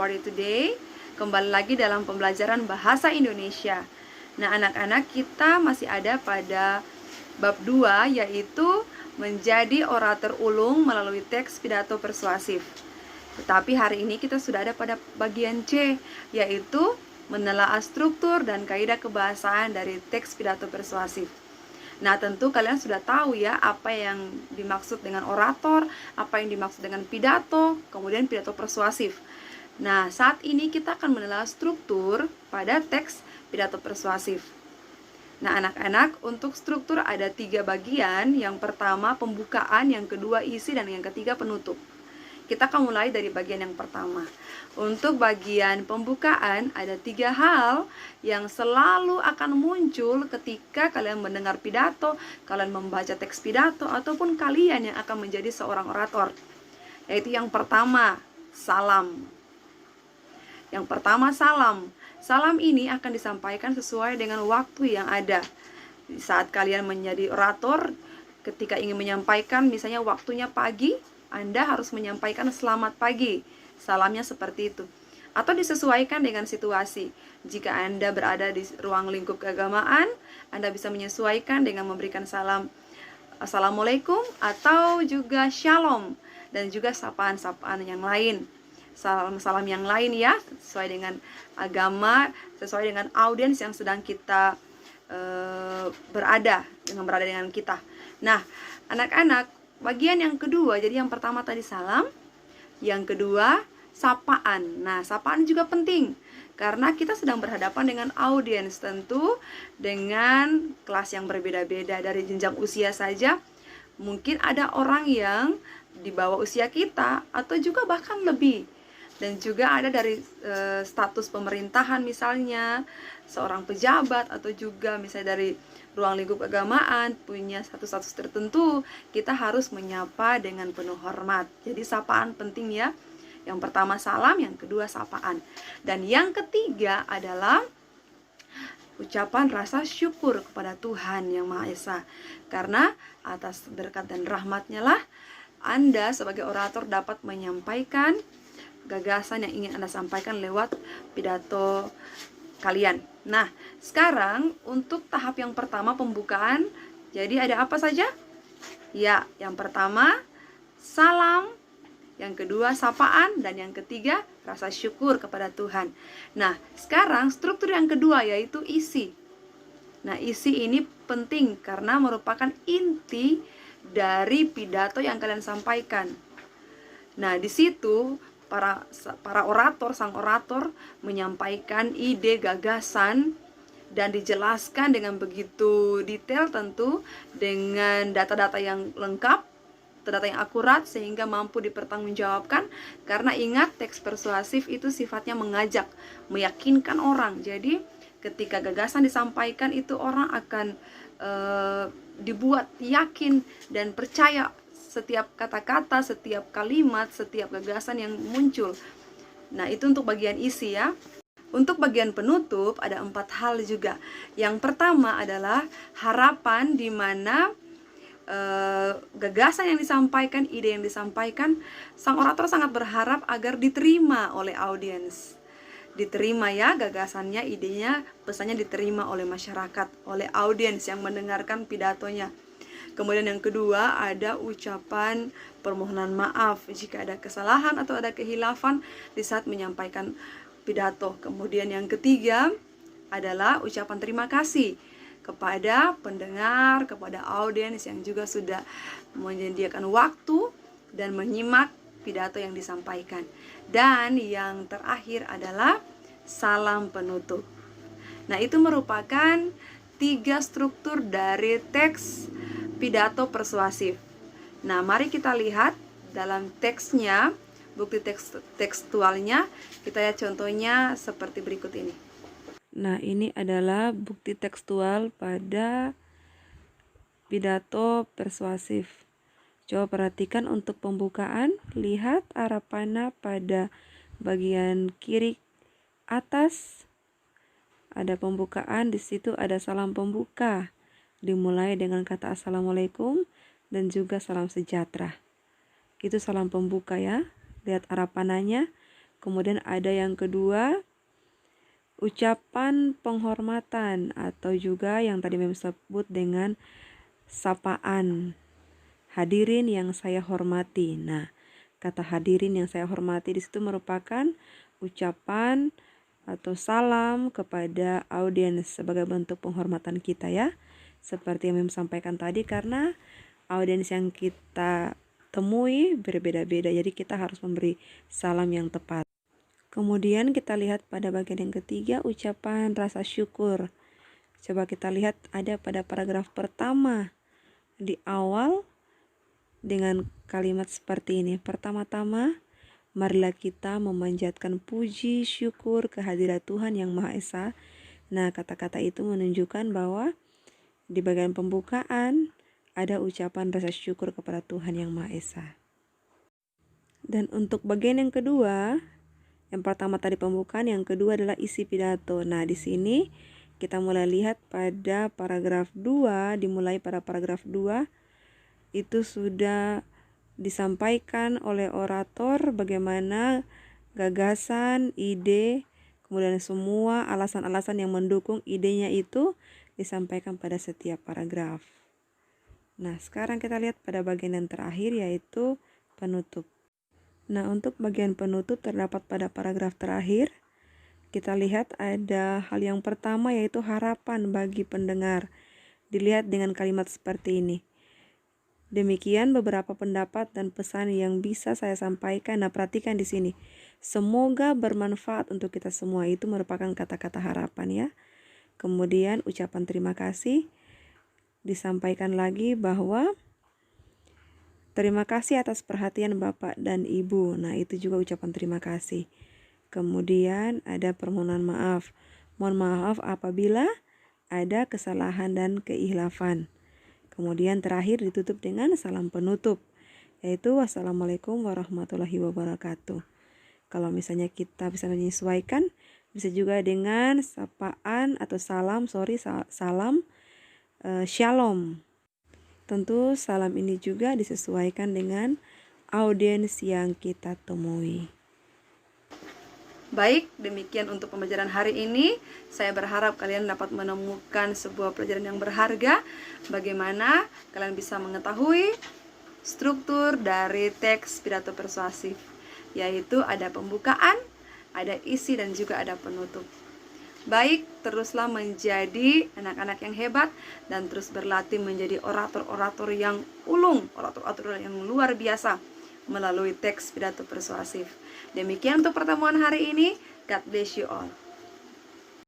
for you today? Kembali lagi dalam pembelajaran bahasa Indonesia. Nah, anak-anak, kita masih ada pada bab 2, yaitu menjadi orator ulung melalui teks pidato persuasif. Tetapi hari ini kita sudah ada pada bagian C, yaitu menelaah struktur dan kaidah kebahasaan dari teks pidato persuasif. Nah, tentu kalian sudah tahu ya apa yang dimaksud dengan orator, apa yang dimaksud dengan pidato, kemudian pidato persuasif. Nah, saat ini kita akan menelaah struktur pada teks pidato persuasif. Nah, anak-anak, untuk struktur ada 3 bagian. Yang pertama pembukaan, yang kedua isi, dan yang ketiga penutup. Kita akan mulai dari bagian yang pertama. Untuk bagian pembukaan ada 3 hal yang selalu akan muncul ketika kalian mendengar pidato, kalian membaca teks pidato, ataupun kalian yang akan menjadi seorang orator. Yaitu yang pertama, salam. Yang pertama, salam. Salam ini akan disampaikan sesuai dengan waktu yang ada. Saat kalian menjadi orator, ketika ingin menyampaikan misalnya waktunya pagi, Anda harus menyampaikan selamat pagi. Salamnya seperti itu. Atau disesuaikan dengan situasi. Jika Anda berada di ruang lingkup keagamaan, Anda bisa menyesuaikan dengan memberikan salam Assalamualaikum atau juga Shalom, dan juga sapaan-sapaan yang lain. Salam-salam yang lain ya, sesuai dengan agama, sesuai dengan audiens yang sedang kita berada dengan kita. Nah, anak-anak, bagian yang kedua, jadi yang pertama tadi salam, yang kedua sapaan. Nah, sapaan juga penting karena kita sedang berhadapan dengan audiens, tentu dengan kelas yang berbeda-beda. Dari jenjang usia saja, mungkin ada orang yang di bawah usia kita atau juga bahkan lebih. Dan juga ada dari status pemerintahan, misalnya seorang pejabat, atau juga misalnya dari ruang lingkup keagamaan, punya status-status tertentu. Kita harus menyapa dengan penuh hormat. Jadi sapaan penting ya. Yang pertama salam, yang kedua sapaan. Dan yang ketiga adalah ucapan rasa syukur kepada Tuhan Yang Maha Esa. Karena atas berkat dan rahmatnya lah Anda sebagai orator dapat menyampaikan gagasan yang ingin Anda sampaikan lewat pidato kalian. Nah, sekarang untuk tahap yang pertama, pembukaan. Jadi ada apa saja? Ya, yang pertama salam, yang kedua sapaan, dan yang ketiga rasa syukur kepada Tuhan. Nah, sekarang struktur yang kedua yaitu isi. Nah, isi ini penting karena merupakan inti dari pidato yang kalian sampaikan. Nah, di situ para orator, sang orator menyampaikan ide, gagasan, dan dijelaskan dengan begitu detail, tentu dengan data-data yang lengkap, data yang akurat, sehingga mampu dipertanggungjawabkan. Karena ingat, teks persuasif itu sifatnya mengajak, meyakinkan orang. Jadi ketika gagasan disampaikan, itu orang akan dibuat yakin dan percaya setiap kata-kata, setiap kalimat, setiap gagasan yang muncul. Nah, itu untuk bagian isi ya. Untuk bagian penutup ada 4 hal juga. Yang pertama adalah harapan, di mana gagasan yang disampaikan, ide yang disampaikan, sang orator sangat berharap agar diterima oleh audiens. Diterima ya gagasannya, idenya, pesannya diterima oleh masyarakat, oleh audiens yang mendengarkan pidatonya. Kemudian yang kedua ada ucapan permohonan maaf jika ada kesalahan atau ada kehilafan di saat menyampaikan pidato. Kemudian yang ketiga adalah ucapan terima kasih kepada pendengar, kepada audiens yang juga sudah menyediakan waktu dan menyimak pidato yang disampaikan. Dan yang terakhir adalah salam penutup. Nah, itu merupakan 3 struktur dari teks pidato persuasif. Nah, mari kita lihat dalam teksnya, bukti tekstualnya. Kita lihat contohnya seperti berikut ini. Nah, ini adalah bukti tekstual pada pidato persuasif. Coba perhatikan untuk pembukaan, lihat arah panah pada bagian kiri atas. Ada pembukaan, di situ ada salam pembuka. Dimulai dengan kata Assalamualaikum dan juga salam sejahtera. Itu salam pembuka ya. Lihat arah panahnya. Kemudian ada yang kedua, ucapan penghormatan atau juga yang tadi Mem sebut dengan sapaan. Hadirin yang saya hormati. Nah, kata hadirin yang saya hormati di situ merupakan ucapan atau salam kepada audiens sebagai bentuk penghormatan kita ya. Seperti yang Mem sampaikan tadi, karena audiens yang kita temui berbeda-beda, jadi kita harus memberi salam yang tepat. Kemudian kita lihat pada bagian yang ketiga, ucapan rasa syukur. Coba kita lihat ada pada paragraf pertama di awal dengan kalimat seperti ini. Pertama-tama, marilah kita memanjatkan puji syukur kehadirat Tuhan yang Maha Esa. Nah, kata-kata itu menunjukkan bahwa di bagian pembukaan ada ucapan rasa syukur kepada Tuhan yang Maha Esa. Dan untuk bagian yang kedua, yang pertama tadi pembukaan, yang kedua adalah isi pidato. Nah, di sini kita mulai lihat pada paragraf 2, dimulai pada paragraf 2, itu sudah disampaikan oleh orator bagaimana gagasan, ide, kemudian semua alasan-alasan yang mendukung idenya itu disampaikan pada setiap paragraf. Nah, sekarang kita lihat pada bagian yang terakhir, yaitu penutup. Nah, untuk bagian penutup terdapat pada paragraf terakhir. Kita lihat ada hal yang pertama, yaitu harapan bagi pendengar. Dilihat dengan kalimat seperti ini. Demikian beberapa pendapat dan pesan yang bisa saya sampaikan. Nah, perhatikan di sini. Semoga bermanfaat untuk kita semua. Itu merupakan kata-kata harapan ya. Kemudian ucapan terima kasih. Disampaikan lagi bahwa terima kasih atas perhatian Bapak dan Ibu. Nah, itu juga ucapan terima kasih. Kemudian ada permohonan maaf. Mohon maaf apabila ada kesalahan dan keikhlafan. Kemudian terakhir ditutup dengan salam penutup, yaitu wassalamualaikum warahmatullahi wabarakatuh. Kalau misalnya kita bisa menyesuaikan, bisa juga dengan sapaan atau salam shalom. Tentu salam ini juga disesuaikan dengan audiens yang kita temui. Baik, demikian untuk pembelajaran hari ini. Saya berharap kalian dapat menemukan sebuah pelajaran yang berharga. Bagaimana kalian bisa mengetahui struktur dari teks pidato persuasif, yaitu ada pembukaan, ada isi, dan juga ada penutup. Baik, teruslah menjadi anak-anak yang hebat dan terus berlatih menjadi orator-orator yang ulung, orator-orator yang luar biasa melalui teks pidato persuasif. Demikian untuk pertemuan hari ini. God bless you all.